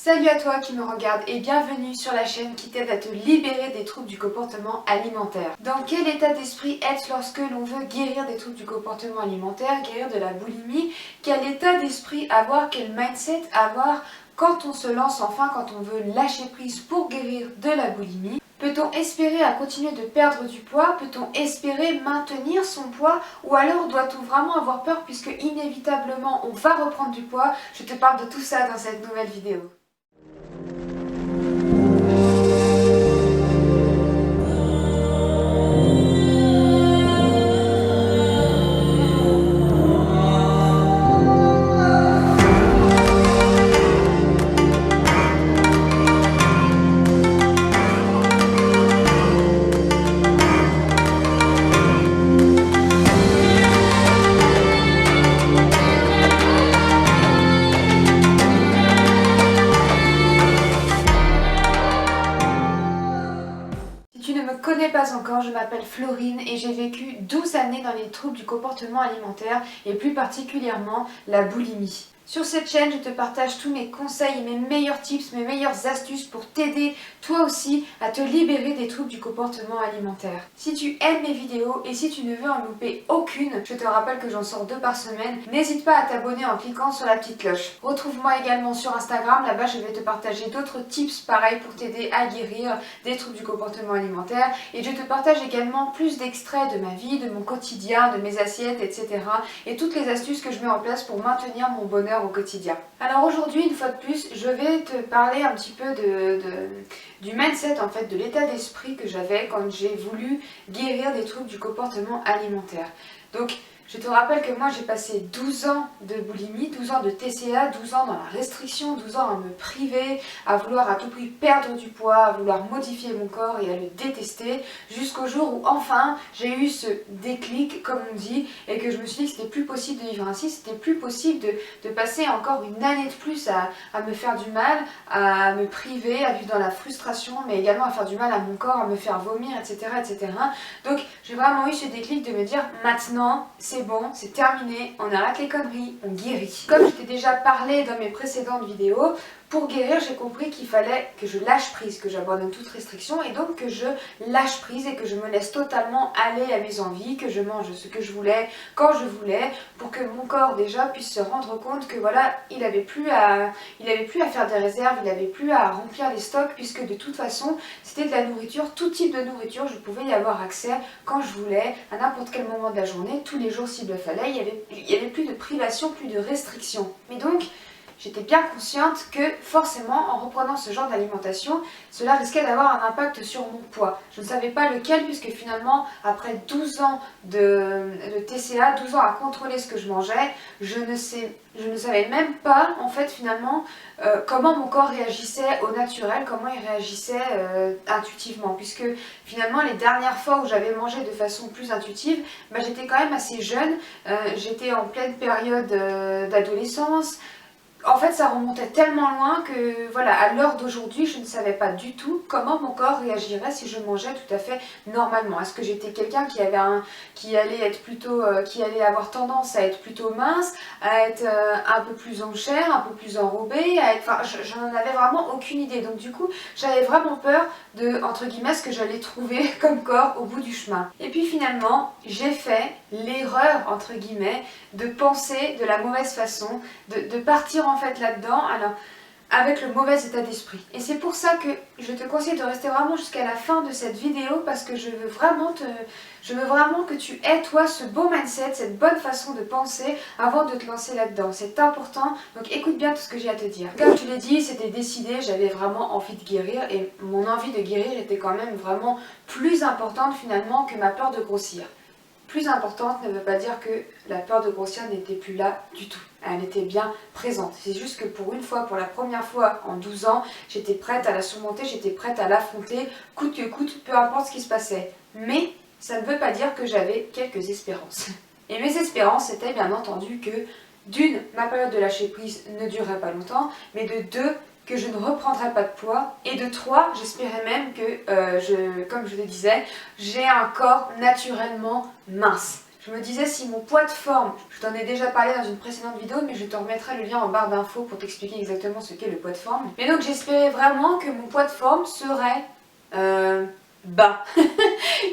Salut à toi qui me regarde et bienvenue sur la chaîne qui t'aide à te libérer des troubles du comportement alimentaire. Dans quel état d'esprit être lorsque l'on veut guérir des troubles du comportement alimentaire, guérir de la boulimie? Quel état d'esprit avoir, quel mindset avoir quand on se lance enfin, quand on veut lâcher prise pour guérir de la boulimie? Peut-on espérer à continuer de perdre du poids? Peut-on espérer maintenir son poids? Ou alors doit-on vraiment avoir peur puisque inévitablement on va reprendre du poids? Je te parle de tout ça dans cette nouvelle vidéo. Si tu ne me connais pas encore, je m'appelle Florine et j'ai vécu 12 années dans les troubles du comportement alimentaire et plus particulièrement la boulimie. Sur cette chaîne, je te partage tous mes conseils, mes meilleurs tips, mes meilleures astuces pour t'aider toi aussi à te libérer des troubles du comportement alimentaire. Si tu aimes mes vidéos et si tu ne veux en louper aucune, je te rappelle que j'en sors 2 par semaine, n'hésite pas à t'abonner en cliquant sur la petite cloche. Retrouve-moi également sur Instagram, là-bas je vais te partager d'autres tips pareils pour t'aider à guérir des troubles du comportement alimentaire et je te partage également plus d'extraits de ma vie, de mon quotidien, de mes assiettes, etc. et toutes les astuces que je mets en place pour maintenir mon bonheur au quotidien. Alors aujourd'hui, une fois de plus, je vais te parler un petit peu du mindset, en fait, de l'état d'esprit que j'avais quand j'ai voulu guérir des troubles du comportement alimentaire. Donc, je te rappelle que moi j'ai passé 12 ans de boulimie, 12 ans de TCA, 12 ans dans la restriction, 12 ans à me priver, à vouloir à tout prix perdre du poids, à vouloir modifier mon corps et à le détester, jusqu'au jour où enfin j'ai eu ce déclic, comme on dit, et que je me suis dit que c'était plus possible de vivre ainsi, c'était plus possible de passer encore une année de plus à me faire du mal, à me priver, à vivre dans la frustration, mais également à faire du mal à mon corps, à me faire vomir, etc. etc. Donc j'ai vraiment eu ce déclic de me dire maintenant c'est bon, c'est terminé, on arrête les conneries, on guérit. Comme je t'ai déjà parlé dans mes précédentes vidéos, pour guérir, j'ai compris qu'il fallait que je lâche prise, que j'abandonne toute restriction et donc que je lâche prise et que je me laisse totalement aller à mes envies, que je mange ce que je voulais, quand je voulais, pour que mon corps déjà puisse se rendre compte que voilà, il avait plus à faire des réserves, il n'avait plus à remplir les stocks puisque de toute façon, c'était de la nourriture, tout type de nourriture, je pouvais y avoir accès quand je voulais, à n'importe quel moment de la journée, tous les jours s'il le fallait, il y avait plus de privation, plus de restriction. Mais donc, j'étais bien consciente que forcément en reprenant ce genre d'alimentation, cela risquait d'avoir un impact sur mon poids. Je ne savais pas lequel puisque finalement après 12 ans de TCA, 12 ans à contrôler ce que je mangeais, je ne savais même pas en fait finalement comment mon corps réagissait au naturel, comment il réagissait intuitivement. Puisque finalement les dernières fois où j'avais mangé de façon plus intuitive, j'étais quand même assez jeune, j'étais en pleine période d'adolescence. En fait, ça remontait tellement loin que, voilà, à l'heure d'aujourd'hui, je ne savais pas du tout comment mon corps réagirait si je mangeais tout à fait normalement. Est-ce que j'étais quelqu'un qui allait avoir tendance à être plutôt mince, à être un peu plus en chair, un peu plus enrobée, je n'en avais vraiment aucune idée. Donc du coup, j'avais vraiment peur de, entre guillemets, ce que j'allais trouver comme corps au bout du chemin. Et puis finalement, j'ai fait l'erreur, entre guillemets, de penser de la mauvaise façon, de partir en fait là-dedans, alors avec le mauvais état d'esprit. Et c'est pour ça que je te conseille de rester vraiment jusqu'à la fin de cette vidéo parce que je veux vraiment que tu aies toi ce beau mindset, cette bonne façon de penser avant de te lancer là-dedans. C'est important, donc écoute bien tout ce que j'ai à te dire. Comme je l'ai dit, c'était décidé, j'avais vraiment envie de guérir et mon envie de guérir était quand même vraiment plus importante finalement que ma peur de grossir. Plus importante ne veut pas dire que la peur de grossir n'était plus là du tout. Elle était bien présente. C'est juste que pour une fois, pour la première fois en 12 ans, j'étais prête à la surmonter, j'étais prête à l'affronter, coûte que coûte, peu importe ce qui se passait. Mais ça ne veut pas dire que j'avais quelques espérances. Et mes espérances étaient bien entendu que, d'une, ma période de lâcher prise ne durerait pas longtemps, mais de deux, que je ne reprendrais pas de poids, et de 3, j'espérais même que, comme je le disais, j'ai un corps naturellement mince. Je me disais si mon poids de forme, je t'en ai déjà parlé dans une précédente vidéo, mais je te remettrai le lien en barre d'infos pour t'expliquer exactement ce qu'est le poids de forme. Mais donc j'espérais vraiment que mon poids de forme serait bas.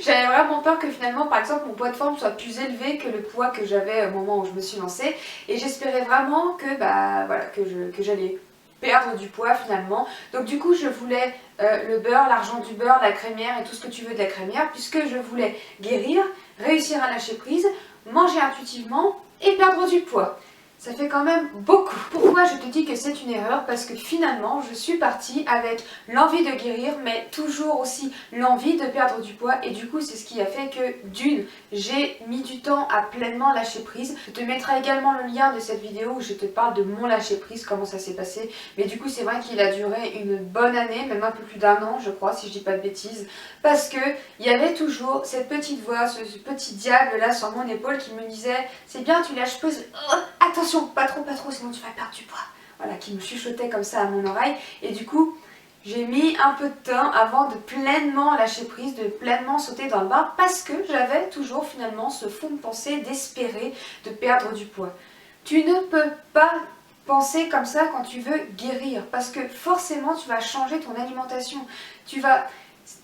J'avais vraiment peur que finalement, par exemple, mon poids de forme soit plus élevé que le poids que j'avais au moment où je me suis lancée. Et j'espérais vraiment que, voilà, que j'allais perdre du poids finalement. Donc du coup, je voulais le beurre, l'argent du beurre, la crémière et tout ce que tu veux de la crémière, puisque je voulais guérir, réussir à lâcher prise, manger intuitivement et perdre du poids. Ça fait quand même beaucoup. Pourquoi je te dis que c'est une erreur? Parce que finalement, je suis partie avec l'envie de guérir, mais toujours aussi l'envie de perdre du poids. Et du coup, c'est ce qui a fait que d'une, j'ai mis du temps à pleinement lâcher prise. Je te mettrai également le lien de cette vidéo où je te parle de mon lâcher prise, comment ça s'est passé. Mais du coup, c'est vrai qu'il a duré une bonne année, même un peu plus d'un an, je crois, si je dis pas de bêtises. Parce que il y avait toujours cette petite voix, ce petit diable là sur mon épaule qui me disait c'est bien, tu lâches prise, oh, attention, pas trop, sinon tu vas perdre du poids. Voilà, qui me chuchotait comme ça à mon oreille. Et du coup, j'ai mis un peu de temps avant de pleinement lâcher prise, de pleinement sauter dans le bain, parce que j'avais toujours finalement ce fond de pensée d'espérer de perdre du poids. Tu ne peux pas penser comme ça quand tu veux guérir, parce que forcément tu vas changer ton alimentation.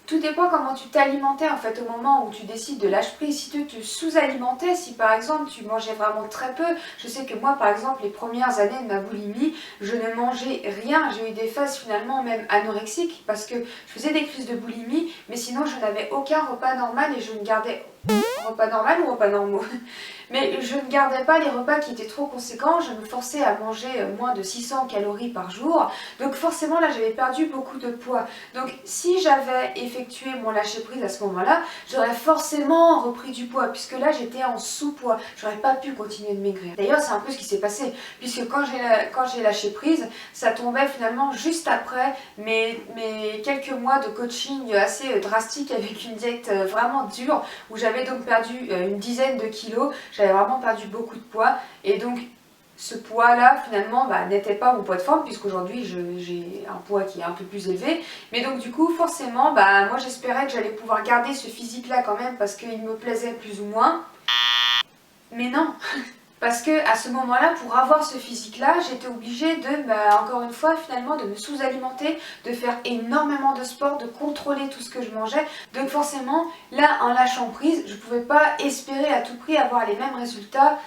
Tout dépend comment tu t'alimentais en fait au moment où tu décides de lâcher prise. Si tu te sous-alimentais, si par exemple tu mangeais vraiment très peu, je sais que moi par exemple les premières années de ma boulimie, je ne mangeais rien. J'ai eu des phases finalement même anorexiques parce que je faisais des crises de boulimie, mais sinon je n'avais aucun repas normal et je ne gardais... Repas normal ou repas normaux? Mais je ne gardais pas les repas qui étaient trop conséquents, je me forçais à manger moins de 600 calories par jour, donc forcément là j'avais perdu beaucoup de poids. Donc si j'avais effectué mon lâcher prise à ce moment-là, j'aurais forcément repris du poids, puisque là j'étais en sous-poids, j'aurais pas pu continuer de maigrir. D'ailleurs c'est un peu ce qui s'est passé, puisque quand j'ai lâché prise, ça tombait finalement juste après mes quelques mois de coaching assez drastique avec une diète vraiment dure, où j'avais donc perdu une dizaine de kilos. J'avais vraiment perdu beaucoup de poids et donc ce poids-là finalement n'était pas mon poids de forme puisqu'aujourd'hui j'ai un poids qui est un peu plus élevé. Mais donc du coup forcément moi j'espérais que j'allais pouvoir garder ce physique-là quand même parce qu'il me plaisait plus ou moins. Mais non. Parce que à ce moment-là, pour avoir ce physique-là, j'étais obligée de, encore une fois, finalement, de me sous-alimenter, de faire énormément de sport, de contrôler tout ce que je mangeais. Donc forcément, là, en lâchant prise, je ne pouvais pas espérer à tout prix avoir les mêmes résultats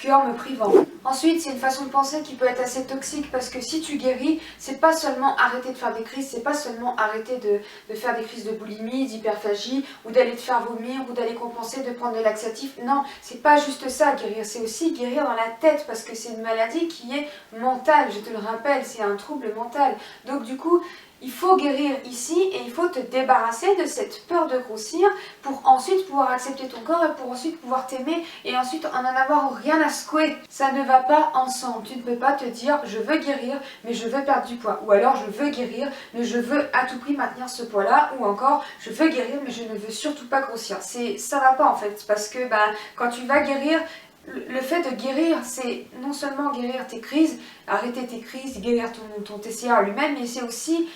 qu'en me privant. Ensuite, c'est une façon de penser qui peut être assez toxique parce que si tu guéris, c'est pas seulement arrêter de faire des crises, c'est pas seulement arrêter de faire des crises de boulimie, d'hyperphagie ou d'aller te faire vomir ou d'aller compenser, de prendre des laxatifs. Non, c'est pas juste ça guérir, c'est aussi guérir dans la tête parce que c'est une maladie qui est mentale, je te le rappelle, c'est un trouble mental. Donc du coup, il faut guérir ici et il faut te débarrasser de cette peur de grossir pour ensuite pouvoir accepter ton corps et pour ensuite pouvoir t'aimer et ensuite en avoir rien à secouer. Ça ne va pas ensemble. Tu ne peux pas te dire je veux guérir mais je veux perdre du poids. Ou alors je veux guérir mais je veux à tout prix maintenir ce poids là. Ou encore je veux guérir mais je ne veux surtout pas grossir. Ça va pas en fait parce que quand tu vas guérir, le fait de guérir, c'est non seulement guérir tes crises, arrêter tes crises, guérir ton TCA lui-même, mais c'est aussi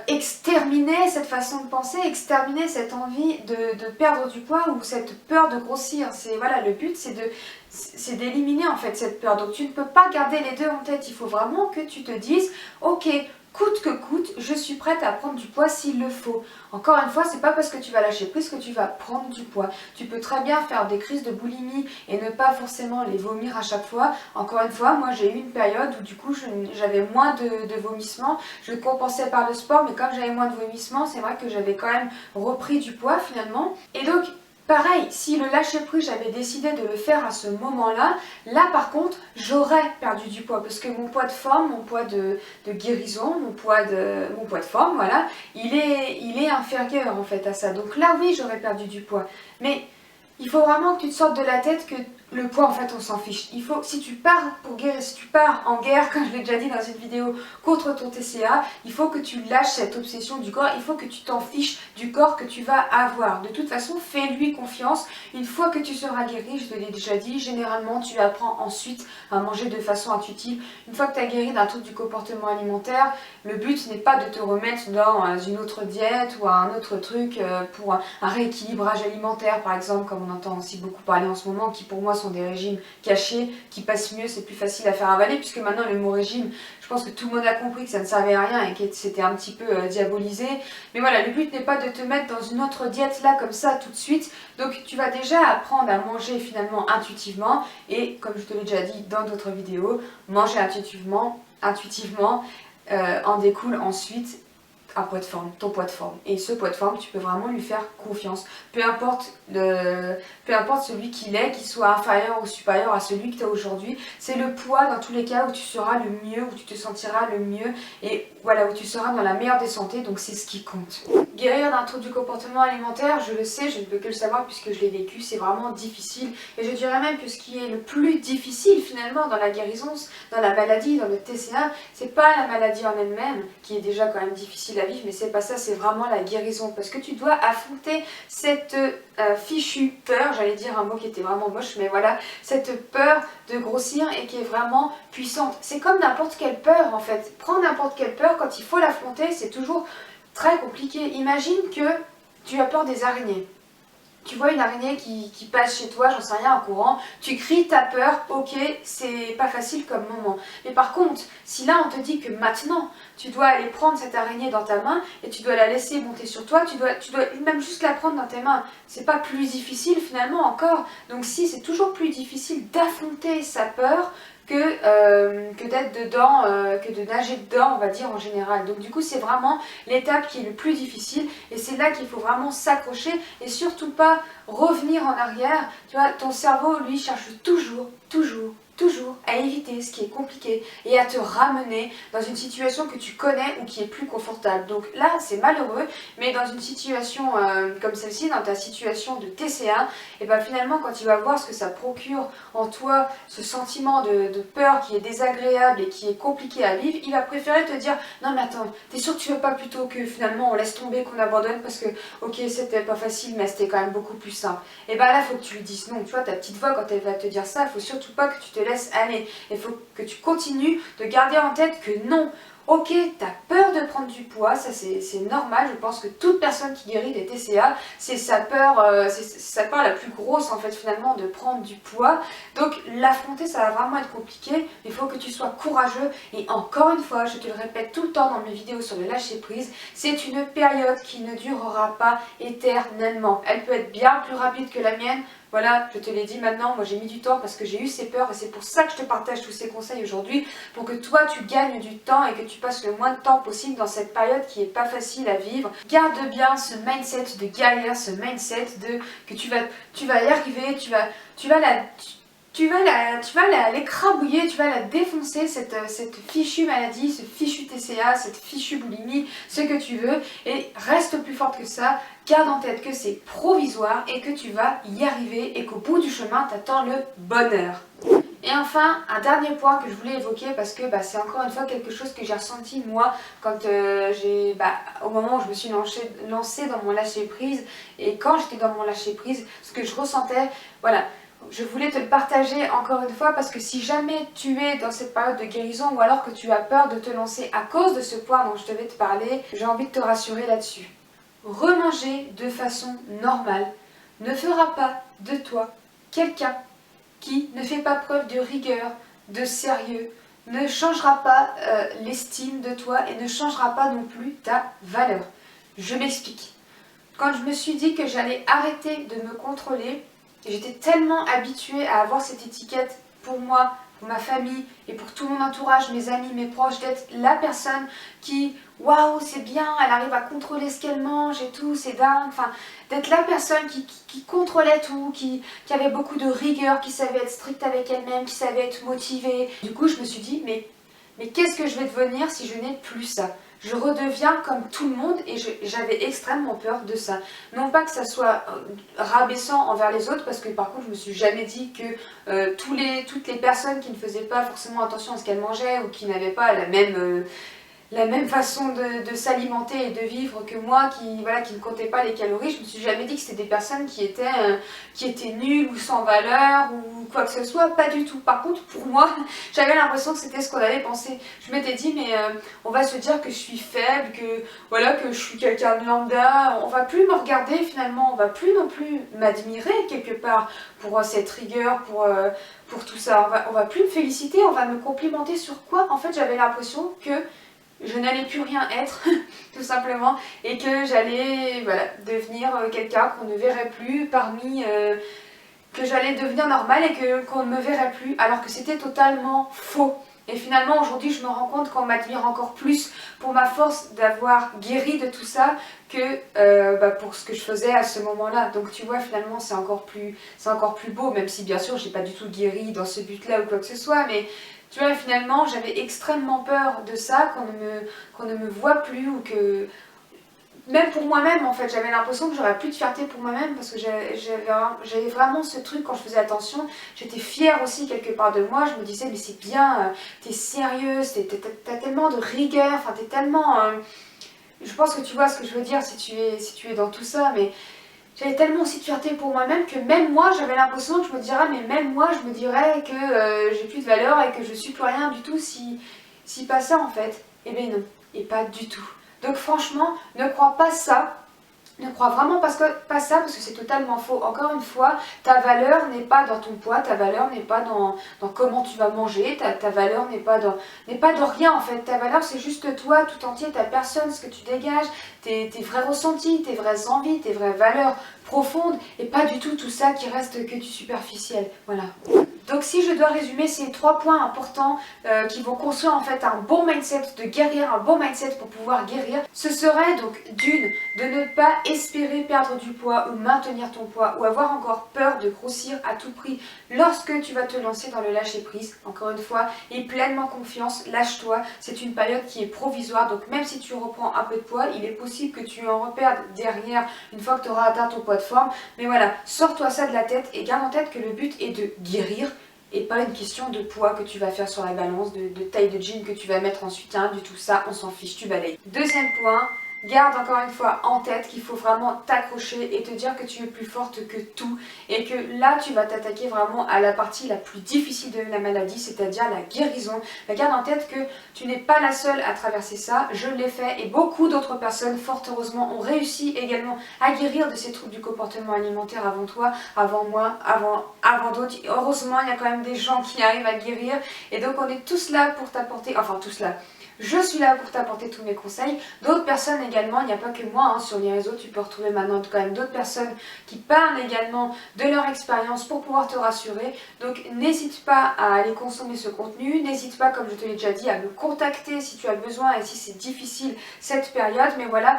exterminer cette façon de penser, exterminer cette envie de perdre du poids ou cette peur de grossir. Voilà, le but c'est d'éliminer en fait cette peur. Donc tu ne peux pas garder les deux en tête, il faut vraiment que tu te dises ok, coûte que coûte, je suis prête à prendre du poids s'il le faut. Encore une fois, c'est pas parce que tu vas lâcher prise que tu vas prendre du poids. Tu peux très bien faire des crises de boulimie et ne pas forcément les vomir à chaque fois. Encore une fois, moi j'ai eu une période où du coup j'avais moins de vomissements. Je compensais par le sport, mais comme j'avais moins de vomissements, c'est vrai que j'avais quand même repris du poids finalement. Et donc, pareil, si le lâcher prise, j'avais décidé de le faire à ce moment-là, là par contre, j'aurais perdu du poids parce que mon poids de forme, mon poids de guérison, mon poids de forme, voilà, il est inférieur en fait à ça. Donc là, oui, j'aurais perdu du poids. Mais il faut vraiment que tu te sortes de la tête que le poids, en fait, on s'en fiche. Il faut, si tu pars pour guérir, si tu pars en guerre, comme je l'ai déjà dit dans une vidéo, contre ton TCA, il faut que tu lâches cette obsession du corps, il faut que tu t'en fiches du corps que tu vas avoir. De toute façon, fais-lui confiance. Une fois que tu seras guéri, je te l'ai déjà dit, généralement, tu apprends ensuite à manger de façon intuitive. Une fois que tu as guéri d'un trouble du comportement alimentaire, le but n'est pas de te remettre dans une autre diète ou un autre truc pour un rééquilibrage alimentaire, par exemple, comme on entend aussi beaucoup parler en ce moment, qui pour moi sont des régimes cachés, qui passent mieux, c'est plus facile à faire avaler, puisque maintenant le mot régime, je pense que tout le monde a compris que ça ne servait à rien et que c'était un petit peu diabolisé. Mais voilà, le but n'est pas de te mettre dans une autre diète là comme ça tout de suite. Donc tu vas déjà apprendre à manger finalement intuitivement et comme je te l'ai déjà dit dans d'autres vidéos, manger intuitivement en découle ensuite un poids de forme, ton poids de forme. Et ce poids de forme, tu peux vraiment lui faire confiance. Peu importe celui qu'il est, qu'il soit inférieur ou supérieur à celui que tu as aujourd'hui, c'est le poids dans tous les cas où tu seras le mieux, où tu te sentiras le mieux et voilà, où tu seras dans la meilleure des santé, donc c'est ce qui compte. Guérir d'un trouble du comportement alimentaire, je le sais, je ne peux que le savoir puisque je l'ai vécu, c'est vraiment difficile. Et je dirais même que ce qui est le plus difficile finalement dans la guérison, dans la maladie, dans le TCA, c'est pas la maladie en elle-même, qui est déjà quand même difficile à vivre, mais c'est pas ça, c'est vraiment la guérison. Parce que tu dois affronter cette fichue peur, j'allais dire un mot qui était vraiment moche, mais voilà, cette peur de grossir et qui est vraiment puissante. C'est comme n'importe quelle peur en fait. Prends n'importe quelle peur, quand il faut l'affronter, c'est toujours très compliqué. Imagine que tu as peur des araignées. Tu vois une araignée qui passe chez toi, j'en sais rien, en courant, tu cries, t'as peur, ok, c'est pas facile comme moment. Mais par contre, si là on te dit que maintenant, tu dois aller prendre cette araignée dans ta main et tu dois la laisser monter sur toi, tu dois même juste la prendre dans tes mains, c'est pas plus difficile finalement encore. Donc si, c'est toujours plus difficile d'affronter sa peur que d'être dedans, que de nager dedans, on va dire en général. Donc du coup, c'est vraiment l'étape qui est le plus difficile et c'est là qu'il faut vraiment s'accrocher et surtout pas revenir en arrière. Tu vois, ton cerveau, lui, cherche toujours à éviter ce qui est compliqué et à te ramener dans une situation que tu connais ou qui est plus confortable. Donc là, c'est malheureux, mais dans une situation comme celle-ci, dans ta situation de TCA, et ben finalement, quand il va voir ce que ça procure en toi, ce sentiment de peur qui est désagréable et qui est compliqué à vivre, il va préférer te dire « Non mais attends, t'es sûr que tu veux pas plutôt que finalement on laisse tomber, qu'on abandonne parce que ok, c'était pas facile, mais c'était quand même beaucoup plus simple. » Et ben là, il faut que tu lui dises non. Tu vois, ta petite voix, quand elle va te dire ça, il faut surtout pas que tu te laisses aller. Il faut que tu continues de garder en tête que non. Ok, tu as peur de prendre du poids, ça c'est normal, je pense que toute personne qui guérit des TCA, c'est sa peur la plus grosse en fait finalement de prendre du poids. Donc l'affronter ça va vraiment être compliqué, il faut que tu sois courageux et encore une fois, je te le répète tout le temps dans mes vidéos sur le lâcher prise, c'est une période qui ne durera pas éternellement. Elle peut être bien plus rapide que la mienne. Voilà, je te l'ai dit maintenant, moi j'ai mis du temps parce que j'ai eu ces peurs et c'est pour ça que je te partage tous ces conseils aujourd'hui, pour que toi tu gagnes du temps et que tu passes le moins de temps possible dans cette période qui est pas facile à vivre. Garde bien ce mindset de guerrière, ce mindset de que tu vas y arriver, tu vas l'écrabouiller, tu vas la défoncer, cette fichue maladie, ce fichu TCA, cette fichue boulimie, ce que tu veux, et reste plus forte que ça, garde en tête que c'est provisoire et que tu vas y arriver et qu'au bout du chemin t'attends le bonheur. Et enfin, un dernier point que je voulais évoquer parce que c'est encore une fois quelque chose que j'ai ressenti moi quand au moment où je me suis lancée dans mon lâcher prise et quand j'étais dans mon lâcher prise, ce que je ressentais, voilà. Je voulais te le partager encore une fois parce que si jamais tu es dans cette période de guérison ou alors que tu as peur de te lancer à cause de ce point dont je devais te parler, j'ai envie de te rassurer là-dessus. Remanger de façon normale ne fera pas de toi quelqu'un qui ne fait pas preuve de rigueur, de sérieux, ne changera pas l'estime de toi et ne changera pas non plus ta valeur. Je m'explique. Quand je me suis dit que j'allais arrêter de me contrôler, j'étais tellement habituée à avoir cette étiquette pour moi, pour ma famille et pour tout mon entourage, mes amis, mes proches, d'être la personne qui, waouh, c'est bien, elle arrive à contrôler ce qu'elle mange et tout, c'est dingue. Enfin, d'être la personne qui contrôlait tout, qui avait beaucoup de rigueur, qui savait être stricte avec elle-même, qui savait être motivée. Du coup, je me suis dit, mais Mais qu'est-ce que je vais devenir si je n'ai plus ça? Je redeviens comme tout le monde et j'avais extrêmement peur de ça. Non pas que ça soit rabaissant envers les autres, parce que par contre je me suis jamais dit que toutes les personnes qui ne faisaient pas forcément attention à ce qu'elles mangeaient ou qui n'avaient pas la même façon de s'alimenter et de vivre que moi, qui ne comptait pas les calories, je me suis jamais dit que c'était des personnes qui étaient nulles ou sans valeur ou quoi que ce soit, pas du tout. Par contre, pour moi, j'avais l'impression que c'était ce qu'on avait pensé. Je m'étais dit, mais on va se dire que je suis faible, que je suis quelqu'un de lambda, on va plus me regarder finalement, on va plus non plus m'admirer quelque part pour cette rigueur, pour tout ça. On va plus me féliciter, on va me complimenter sur quoi? En fait, j'avais l'impression que je n'allais plus rien être, tout simplement, et que j'allais devenir quelqu'un qu'on ne verrait plus que j'allais devenir normale et qu'on ne me verrait plus, alors que c'était totalement faux. Et finalement, aujourd'hui, je me rends compte qu'on m'admire encore plus pour ma force d'avoir guéri de tout ça que pour ce que je faisais à ce moment-là. Donc tu vois, finalement, c'est encore plus beau, même si bien sûr, j'ai pas du tout guéri dans ce but-là ou quoi que ce soit, mais tu vois, finalement, j'avais extrêmement peur de ça, qu'on ne me voit plus ou que... Même pour moi-même, en fait, j'avais l'impression que j'aurais plus de fierté pour moi-même parce que j'avais vraiment ce truc quand je faisais attention. J'étais fière aussi quelque part de moi. Je me disais, mais c'est bien, t'es sérieuse, t'as tellement de rigueur, enfin, t'es tellement... Je pense que tu vois ce que je veux dire si tu es dans tout ça, mais... J'avais tellement aussi de fierté pour moi-même que même moi, j'avais l'impression que je me dirais, mais même moi, je me dirais que j'ai plus de valeur et que je suis plus rien du tout si pas ça en fait. Eh bien non, et pas du tout. Donc franchement, ne crois pas ça. Ne crois vraiment pas ça parce que c'est totalement faux. Encore une fois, ta valeur n'est pas dans ton poids, ta valeur n'est pas dans comment tu vas manger, ta valeur n'est pas de rien en fait. Ta valeur c'est juste toi tout entier, ta personne, ce que tu dégages, tes vrais ressentis, tes vraies envies, tes vraies valeurs profondes et pas du tout tout ça qui reste que du superficiel. Voilà. Donc si je dois résumer ces 3 points importants qui vont construire en fait un bon mindset, de guérir, un bon mindset pour pouvoir guérir, ce serait donc d'une, de ne pas espérer perdre du poids ou maintenir ton poids ou avoir encore peur de grossir à tout prix lorsque tu vas te lancer dans le lâcher prise. Encore une fois, aie pleinement confiance, lâche-toi, c'est une période qui est provisoire, donc même si tu reprends un peu de poids, il est possible que tu en reperdes derrière une fois que tu auras atteint ton poids de forme. Mais voilà, sors-toi ça de la tête et garde en tête que le but est de guérir et pas une question de poids que tu vas faire sur la balance, de taille de jean que tu vas mettre ensuite, hein, du tout ça, on s'en fiche, tu balayes. Deuxième point, garde encore une fois en tête qu'il faut vraiment t'accrocher et te dire que tu es plus forte que tout et que là tu vas t'attaquer vraiment à la partie la plus difficile de la maladie, c'est-à-dire la guérison. Mais garde en tête que tu n'es pas la seule à traverser ça, je l'ai fait et beaucoup d'autres personnes fort heureusement ont réussi également à guérir de ces troubles du comportement alimentaire avant toi, avant moi, avant d'autres. Heureusement il y a quand même des gens qui arrivent à guérir et donc on est tous là pour t'apporter, enfin tous là. Je suis là pour t'apporter tous mes conseils. D'autres personnes également, il n'y a pas que moi, hein, sur les réseaux, tu peux retrouver maintenant quand même d'autres personnes qui parlent également de leur expérience pour pouvoir te rassurer. Donc n'hésite pas à aller consommer ce contenu, n'hésite pas, comme je te l'ai déjà dit, à me contacter si tu as besoin et si c'est difficile cette période. Mais voilà,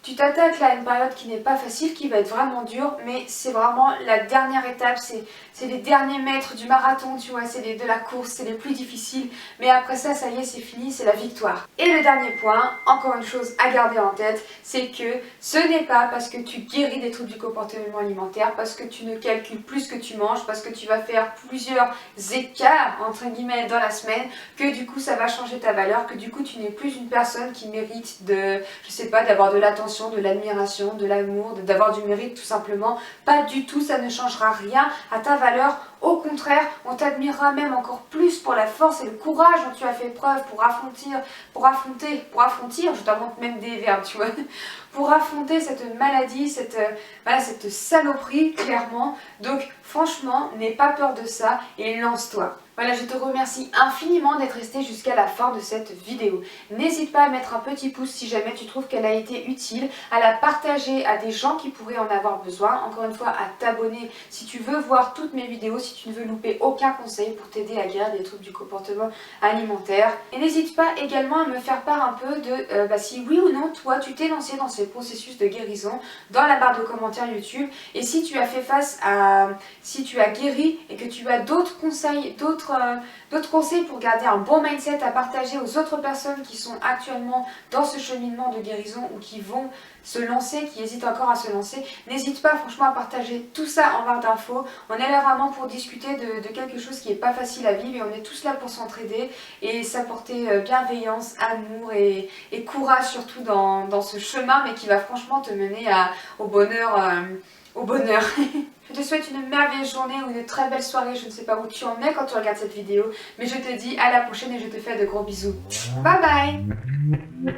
tu t'attaques là à une période qui n'est pas facile, qui va être vraiment dure, mais c'est vraiment la dernière étape, c'est les derniers mètres du marathon, tu vois, c'est de la course, c'est les plus difficiles, mais après ça, ça y est, c'est fini, c'est la victoire. Et le dernier point, encore une chose à garder en tête, c'est que ce n'est pas parce que tu guéris des troubles du comportement alimentaire, parce que tu ne calcules plus ce que tu manges, parce que tu vas faire plusieurs écarts, entre guillemets, dans la semaine, que du coup ça va changer ta valeur, que du coup tu n'es plus une personne qui mérite je sais pas, d'avoir de l'attention, de l'admiration, de l'amour, d'avoir du mérite tout simplement. Pas du tout, ça ne changera rien à ta valeur. Au contraire, on t'admirera même encore plus pour la force et le courage dont tu as fait preuve pour affronter, je t'invente même des verbes, tu vois, pour affronter cette maladie, cette saloperie, clairement. Donc franchement, n'aie pas peur de ça et lance-toi. Voilà, je te remercie infiniment d'être resté jusqu'à la fin de cette vidéo. N'hésite pas à mettre un petit pouce si jamais tu trouves qu'elle a été utile, à la partager à des gens qui pourraient en avoir besoin. Encore une fois, à t'abonner si tu veux voir toutes mes vidéos, si tu ne veux louper aucun conseil pour t'aider à guérir des troubles du comportement alimentaire. Et n'hésite pas également à me faire part un peu de si oui ou non, toi, tu t'es lancé dans ce processus de guérison dans la barre de commentaires YouTube. Et si tu as fait face à... si tu as guéri et que tu as d'autres conseils, d'autres d'autres conseils pour garder un bon mindset à partager aux autres personnes qui sont actuellement dans ce cheminement de guérison ou qui vont se lancer, qui hésitent encore à se lancer, n'hésite pas franchement à partager tout ça en barre d'infos. On est là vraiment pour discuter de quelque chose qui n'est pas facile à vivre et on est tous là pour s'entraider et s'apporter bienveillance, amour et courage surtout dans ce chemin, mais qui va franchement te mener au bonheur. Au bonheur. Je te souhaite une merveilleuse journée ou une très belle soirée, je ne sais pas où tu en es quand tu regardes cette vidéo, mais je te dis à la prochaine et je te fais de gros bisous. Bye bye.